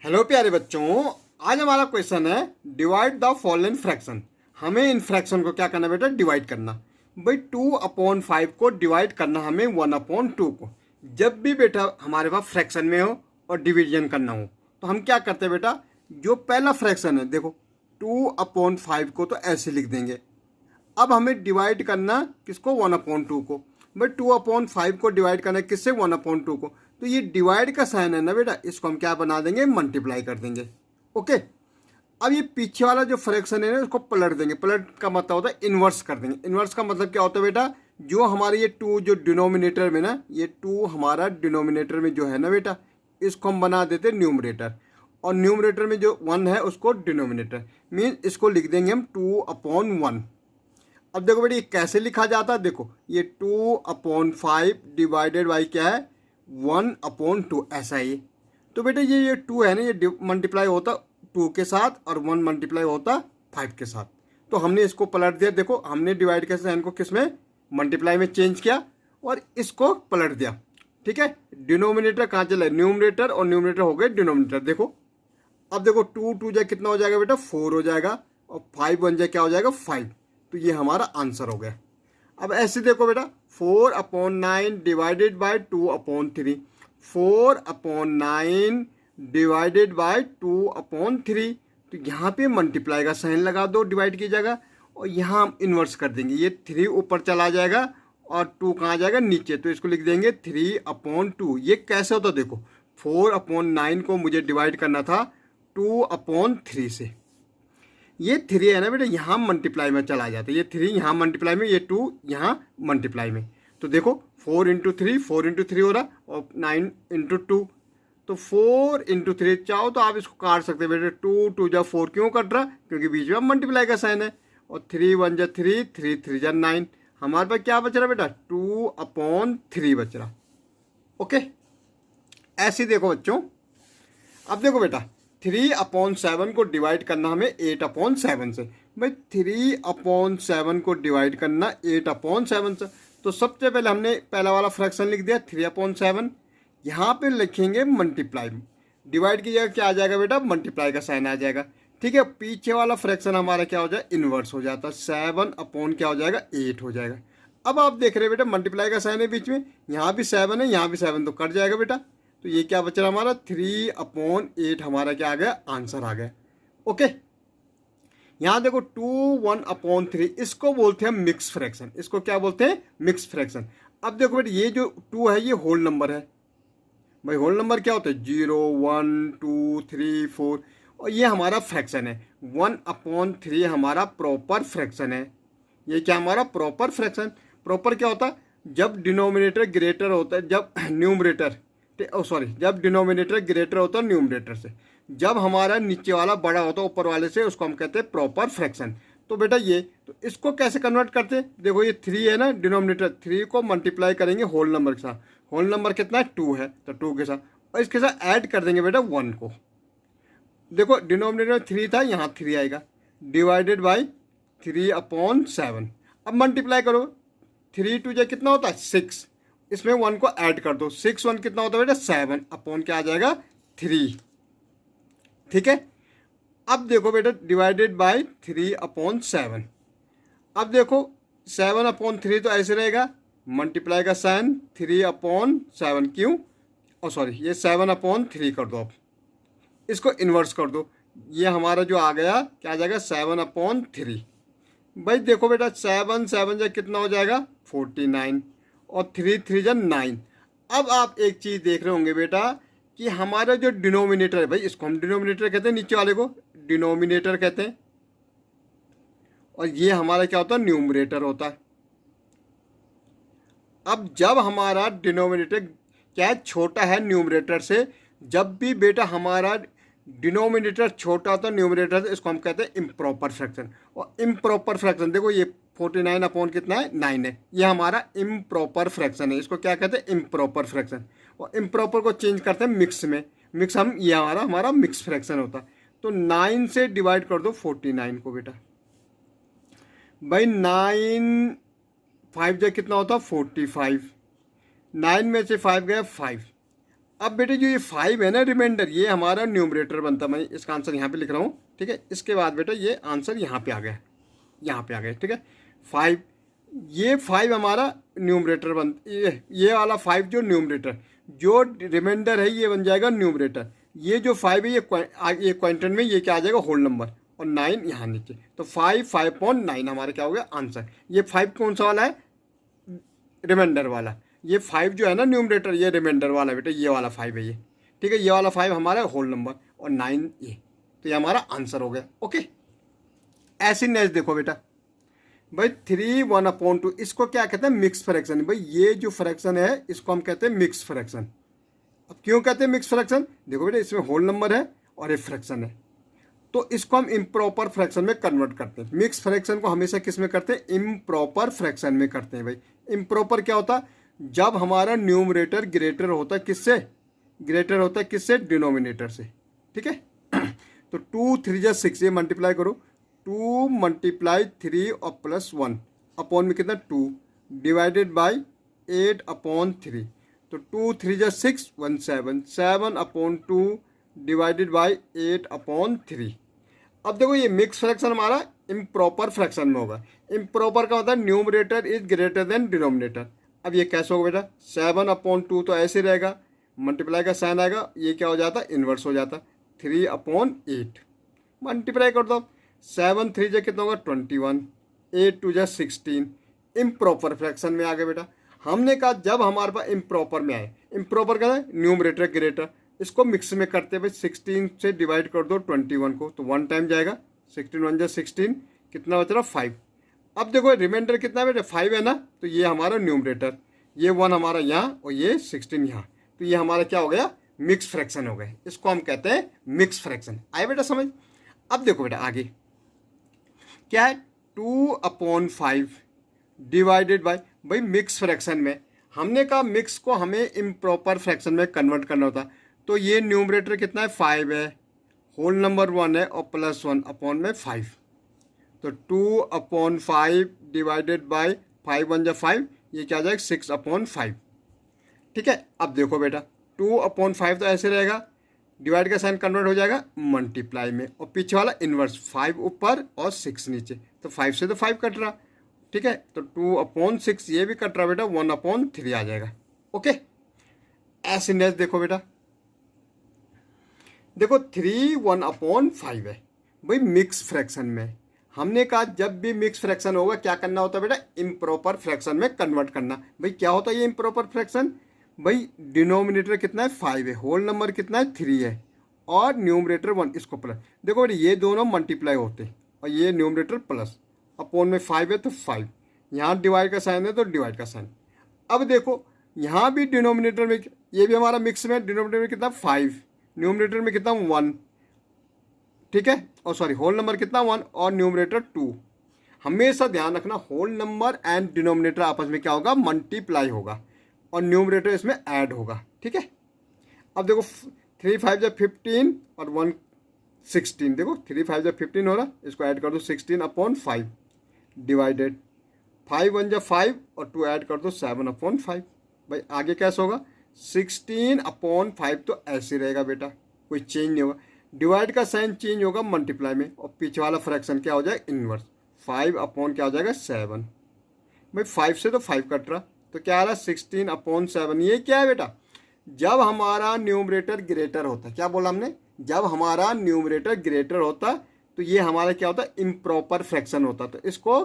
Hello प्यारे बच्चों, आज हमारा क्वेश्चन है डिवाइड द फॉलोइंग फ्रैक्शन। हमें इन फ्रैक्शन को क्या करना बेटा, डिवाइड करना। भाई 2/5 को डिवाइड करना हमें 1/2 को। जब भी बेटा हमारे पास फ्रैक्शन में हो और डिवीजन करना हो तो हम क्या करते हैं बेटा, जो पहला फ्रैक्शन है देखो 2/5 को तो ऐसे लिख देंगे। अब हमें डिवाइड करना किसको, 1/2 को। भाई 2/5 को डिवाइड करना है किससे, 1/2 को। तो ये डिवाइड का साइन है ना बेटा, इसको हम क्या बना देंगे, मल्टीप्लाई कर देंगे। ओके, अब ये पीछे वाला जो फ्रैक्शन है ना उसको पलट देंगे। पलट का मतलब होता है इन्वर्स कर देंगे। इन्वर्स का मतलब क्या होता है बेटा, जो हमारे ये 2 जो डिनोमिनेटर में ना, ये 2 हमारा डिनोमिनेटर में जो है ना बेटा, इसको हम बना देते न्यूमरेटर, और न्यूमरेटर में जो 1 है उसको डिनोमिनेटर। मीन इसको लिख देंगे हम 2/1। अब देखो बेटा ये कैसे लिखा जाता है, देखो ये 2/5 डिवाइडेड बाई क्या है, 1/2, ऐसा ही। तो बेटा ये 2 है ना, ये मल्टीप्लाई होता 2 के साथ और 1 मल्टीप्लाई होता 5 के साथ। तो हमने इसको पलट दिया, देखो हमने डिवाइड के साइन को किस में, मल्टीप्लाई में चेंज किया और इसको पलट दिया। ठीक है, डिनोमिनेटर कहाँ चला, न्यूमरेटर, और न्यूमरेटर हो गए डिनोमिनेटर। देखो अब देखो 2 जाए कितना हो जाएगा बेटा, 4 हो जाएगा, और 5 बन जाए क्या हो जाएगा, 5। तो ये हमारा आंसर हो गया। अब ऐसे देखो बेटा 4/9 डिवाइडेड बाई 2/3, 4/9 डिवाइडेड बाई 2/3। तो यहाँ पे मल्टीप्लाई का साइन लगा दो डिवाइड की जगह, और यहाँ हम इन्वर्स कर देंगे। ये 3 ऊपर चला जाएगा और 2 कहाँ जाएगा, नीचे। तो इसको लिख देंगे 3/2। ये कैसे होता देखो, 4/9 को मुझे डिवाइड करना था 2/3 से। ये 3 है ना बेटा, यहाँ मल्टीप्लाई में चला जाता है। ये 3 यहाँ मल्टीप्लाई में, ये 2 यहाँ मल्टीप्लाई में। तो देखो 4 × 3 हो रहा, और 9 × 2। तो 4 × 3 चाहो तो आप इसको काट सकते हैं बेटा। 2 जा 4 क्यों कट रहा, क्योंकि बीच में मल्टीप्लाई का साइन है। और 3 1 जा 3, 3 3 जा 9। हमारे पास क्या बच रहा बेटा, 2/3 बच रहा। ओके, ऐसे देखो बच्चों। अब देखो बेटा 3/7 को डिवाइड करना हमें 8/7 से। भाई 3/7 को डिवाइड करना 8/7 से। तो सबसे पहले हमने पहला वाला फ्रैक्शन लिख दिया 3/7। यहाँ पे लिखेंगे मल्टीप्लाई, डिवाइड की जगह क्या आ जाएगा बेटा, मल्टीप्लाई का साइन आ जाएगा। ठीक है, पीछे वाला फ्रैक्शन हमारा क्या हो जाए, इन्वर्स हो जाता है। 7/, क्या हो जाएगा, 8 हो जाएगा। अब आप देख रहे हैं बेटा मल्टीप्लाई का साइन है बीच में, यहाँ भी 7 है, यहाँ भी 7, तो कट जाएगा बेटा। तो ये क्या बच रहा हमारा, 3/8 हमारा क्या आ गया, आंसर आ गया। ओके, यहाँ देखो 2/1/3, इसको बोलते हैं मिक्स फ्रैक्शन। इसको क्या बोलते हैं, मिक्स फ्रैक्शन। अब देखो बेटा ये जो 2 है ये होल नंबर है। भाई होल नंबर क्या होता है, 0 1 2 3 4, और ये हमारा फ्रैक्शन है। 1/3 हमारा प्रॉपर फ्रैक्शन है। ये क्या हमारा प्रॉपर फ्रैक्शन। प्रॉपर क्या होता है, जब डिनोमिनेटर ग्रेटर होता है, जब न्यूमरेटर जब डिनोमिनेटर ग्रेटर होता है न्यूमरेटर से, जब हमारा नीचे वाला बड़ा होता है ऊपर वाले से, उसको हम कहते हैं प्रॉपर फ्रैक्शन। तो बेटा ये, तो इसको कैसे कन्वर्ट करते हैं, देखो ये 3 है ना, डिनोमिनेटर 3 को मल्टीप्लाई करेंगे होल नंबर के साथ। होल नंबर कितना है, 2 है, तो 2 के साथ, और इसके साथ ऐड कर देंगे बेटा 1 को। देखो डिनोमिनेटर 3 था, यहाँ 3 आएगा, डिवाइडेड बाई 3/7। अब मल्टीप्लाई करो, 3 2 जा कितना होता है, 6। इसमें 1 को ऐड कर दो, 6 1 कितना होता है बेटा, 7 क्या आ जाएगा, 3। ठीक है, अब देखो बेटा डिवाइडेड बाई 3/7। अब देखो 7/3 तो ऐसे रहेगा, मल्टीप्लाई का साइन 3/7 क्यों, ये 7/3 कर दो। अब इसको इन्वर्स कर दो, ये हमारा जो आ गया क्या आ जाएगा, 7/3। भाई देखो बेटा 7 7 जा कितना हो जाएगा, 49, और 3 3 जा 9। अब आप एक चीज़ देख रहे होंगे बेटा कि हमारा जो डिनोमिनेटर है, भाई इसको हम डिनोमिनेटर कहते हैं, नीचे वाले को डिनोमिनेटर कहते हैं, और ये हमारा क्या होता है, न्यूमरेटर होता है। अब जब हमारा डिनोमिनेटर क्या है, छोटा है न्यूमरेटर से, जब भी बेटा हमारा डिनोमिनेटर छोटा होता है न्यूमरेटर से, इसको हम कहते हैं इम्प्रॉपर फ्रैक्शन। और इम्प्रॉपर फ्रैक्शन देखो ये 49 कितना है, 9 है, ये हमारा इम्प्रॉपर फ्रैक्शन है। इसको क्या कहते हैं, इम्प्रॉपर फ्रैक्शन। और इम्प्रॉपर को चेंज करते हैं मिक्स में, मिक्स हम ये हमारा मिक्स फ्रैक्शन होता है। तो 9 से डिवाइड कर दो 49 को बेटा। भाई 9 5 जा कितना होता है, 45। 9 में से 5 गया 5। अब बेटे जो ये 5 है ना रिमाइंडर, ये हमारा न्यूमरेटर बनता है। मैं इसका आंसर यहाँ पे लिख रहा हूँ, ठीक है। इसके बाद बेटा ये आंसर यहाँ पे आ गया, यहाँ पे आ गया, ठीक है। 5, ये 5 हमारा न्यूमरेटर ये वाला 5 जो न्यूमरेटर, जो रिमाइंडर है ये बन जाएगा न्यूमरेटर। ये जो 5 है ये क्वांटम में ये क्या आ जाएगा, होल नंबर, और 9 यहाँ नीचे। तो 5/9 हमारा क्या हो गया आंसर। ये 5 कौन सा वाला है, रिमाइंडर वाला। ये 5 जो है ना न्यूमरेटर, ये रिमाइंडर वाला बेटा, ये वाला 5 है ये, ठीक है। ये वाला 5 हमारा होल नंबर, और 9 ये, तो ये हमारा आंसर हो गया। ओके, ऐसी नेक्स्ट देखो बेटा भाई 3/1/2, इसको क्या कहते हैं, मिक्स फ्रैक्शन। भाई ये जो फ्रैक्शन है इसको हम कहते हैं मिक्स फ्रैक्शन। अब क्यों कहते हैं मिक्स फ्रैक्शन, देखो बेटा इसमें होल नंबर है और एक फ्रैक्शन है, तो इसको हम इम्प्रॉपर फ्रैक्शन में कन्वर्ट करते हैं। मिक्स फ्रैक्शन को हमेशा किस में करते हैं, इम्प्रॉपर फ्रैक्शन में करते हैं। भाई इम्प्रॉपर क्या होता है, जब हमारा न्यूमरेटर ग्रेटर होता है किससे, ग्रेटर होता है किससे, डिनोमिनेटर से, ठीक है। तो 2 3 जा 6, ये मल्टीप्लाई करो, 2 × 3 और +1 अपॉन में कितना 2 डिवाइडेड बाई 8/3। तो 2 3 जा 6 1 7 7/2 डिवाइडेड बाई 8/3। अब देखो ये मिक्स फ्रैक्शन हमारा इम्प्रॉपर फ्रैक्शन में होगा। इम्प्रॉपर का होता है numerator is greater than denominator. अब ये कैसे होगा बेटा, 7/2 तो ऐसे रहेगा, मल्टीप्लाई का साइन आएगा, ये क्या हो जाता है, इन्वर्स हो जाता, 3/8 मल्टीप्लाई कर दो। 7 3 जा कितना होगा 21, 8 2 जा 16। इम्प्रॉपर फ्रैक्शन में आ गए बेटा। हमने कहा जब हमारे पास इम्प्रॉपर में आए, इम्प्रॉपर का न्यूमरेटर ग्रेटर, इसको मिक्स में करते भाई 16 से डिवाइड कर दो 21 को, तो 1 टाइम जाएगा, 16 1 जा 16, कितना बच रहा 5। अब देखो रिमाइंडर कितना है बेटा, 5 है ना, तो ये हमारा न्यूमरेटर, ये 1 हमारा यहाँ और ये 16 यहाँ, तो ये हमारा क्या हो गया, मिक्स फ्रैक्शन हो गए। इसको हम कहते हैं मिक्स फ्रैक्शन। आए बेटा समझ। अब देखो बेटा आगे क्या है, 2/5 डिवाइडेड बाई, भाई मिक्स फ्रैक्शन में हमने कहा मिक्स को हमें इम्प्रॉपर फ्रैक्शन में कन्वर्ट करना होता, तो ये न्यूमरेटर कितना है 5 है, होल नंबर 1 है, और +1 अपॉन में 5। तो 2/5 डिवाइडेड बाई 5 1 जा 5, ये क्या आ जाएगा 6/5, ठीक है। अब देखो बेटा 2/5 तो ऐसे रहेगा, डिवाइड का साइन कन्वर्ट हो जाएगा मल्टीप्लाई में, और पीछे वाला इन्वर्स, 5 ऊपर और 6 नीचे, तो 5 से तो 5 कट रहा, ठीक है। तो 2/6 ये भी कट रहा बेटा, 1/3 आ जाएगा। ओके, ऐसे नेक्स्ट देखो बेटा, देखो 3 1/5 है। भाई मिक्स फ्रैक्शन में हमने कहा जब भी मिक्स फ्रैक्शन होगा क्या करना होता है बेटा, इम्प्रॉपर फ्रैक्शन में कन्वर्ट करना। भाई क्या होता है ये इम्प्रॉपर फ्रैक्शन, भाई डिनोमिनेटर कितना है 5 है, होल नंबर कितना है 3 है, और न्यूमरेटर 1, इसको प्लस। देखो बेटा ये दोनों मल्टीप्लाई होते हैं, और ये न्यूमरेटर प्लस, अपॉन में 5 है तो 5, यहाँ डिवाइड का साइन है तो डिवाइड का साइन। अब देखो यहाँ भी डिनोमिनेटर में, ये भी हमारा मिक्स में, डिनोमिनेटर में कितना 5, न्यूमरेटर में कितना 1, ठीक है, और सॉरी होल नंबर कितना 1 और न्यूमरेटर 2। हमेशा ध्यान रखना होल नंबर एंड डिनोमिनेटर आपस में क्या होगा, मल्टीप्लाई होगा, और न्यूमरेटर इसमें ऐड होगा, ठीक है। अब देखो 3 5 जा 15 और 1 16, देखो 3 5 जा 15 हो रहा, इसको ऐड कर दो 16/5 डिवाइडेड 5 1 जा 5 और 2 ऐड कर दो 7/5। भाई आगे कैसे होगा, 16/5 तो ऐसे रहेगा बेटा, कोई चेंज नहीं होगा, डिवाइड का साइन चेंज होगा मल्टीप्लाई में, और पीछे वाला फ्रैक्शन क्या हो जाएगा, इनवर्स, 5 क्या हो जाएगा 7। भाई 5 से तो 5 कट रहा, तो क्या आ रहा 16/7। ये क्या है बेटा, जब हमारा न्यूमरेटर ग्रेटर होता है, क्या बोला हमने, जब हमारा न्यूमरेटर ग्रेटर होता तो ये हमारा क्या होता है, इम्प्रॉपर फ्रैक्शन होता। तो इसको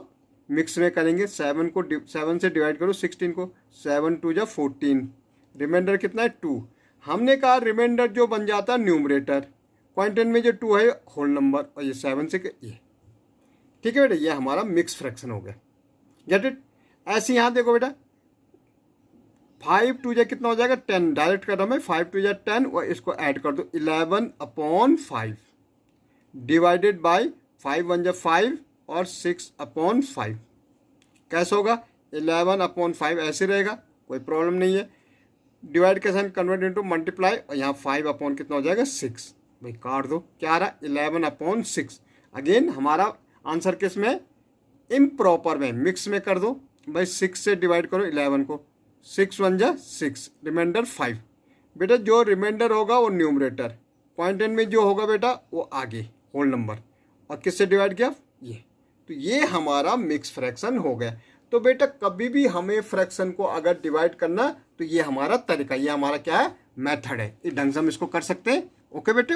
मिक्स में करेंगे, 7 से डिवाइड करो 16 को, 7 2 जा 14, रिमाइंडर कितना है 2। हमने कहा रिमाइंडर जो बन जाता है न्यूमरेटर, क्वांटम में जो 2 है होल नंबर, और ये 7 से ये, ठीक है बेटा, ये हमारा मिक्स फ्रैक्शन हो गया। Get it. ऐसे यहाँ देखो बेटा 5 2 जा कितना हो जाएगा 10, डायरेक्ट कर रहा मैं, 5 2 जा 10, और इसको ऐड कर दो 11/5 डिवाइडेड बाई 5 1 जा 5 और 6/5। कैसे होगा, 11/5 ऐसे रहेगा, कोई प्रॉब्लम नहीं है, डिवाइड का साइन कन्वर्ट इनटू मल्टीप्लाई, और यहाँ 5 कितना हो जाएगा 6। भाई काट दो, क्या आ रहा 11/6। अगेन हमारा आंसर किस में, इम्प्रॉपर में, मिक्स में कर दो। भाई 6 से डिवाइड करो 11 को, 6 1 जा 6, रिमाइंडर 5 बेटा जो रिमाइंडर होगा वो न्यूमरेटर, पॉइंट एन में जो होगा बेटा वो आगे होल नंबर, और किससे डिवाइड किया ये। तो ये हमारा मिक्स फ्रैक्शन हो गया। तो बेटा कभी भी हमें फ्रैक्शन को अगर डिवाइड करना तो ये हमारा तरीका, ये हमारा क्या है, मेथड है, इस ढंग से हम इसको कर सकते हैं। ओके बेटे।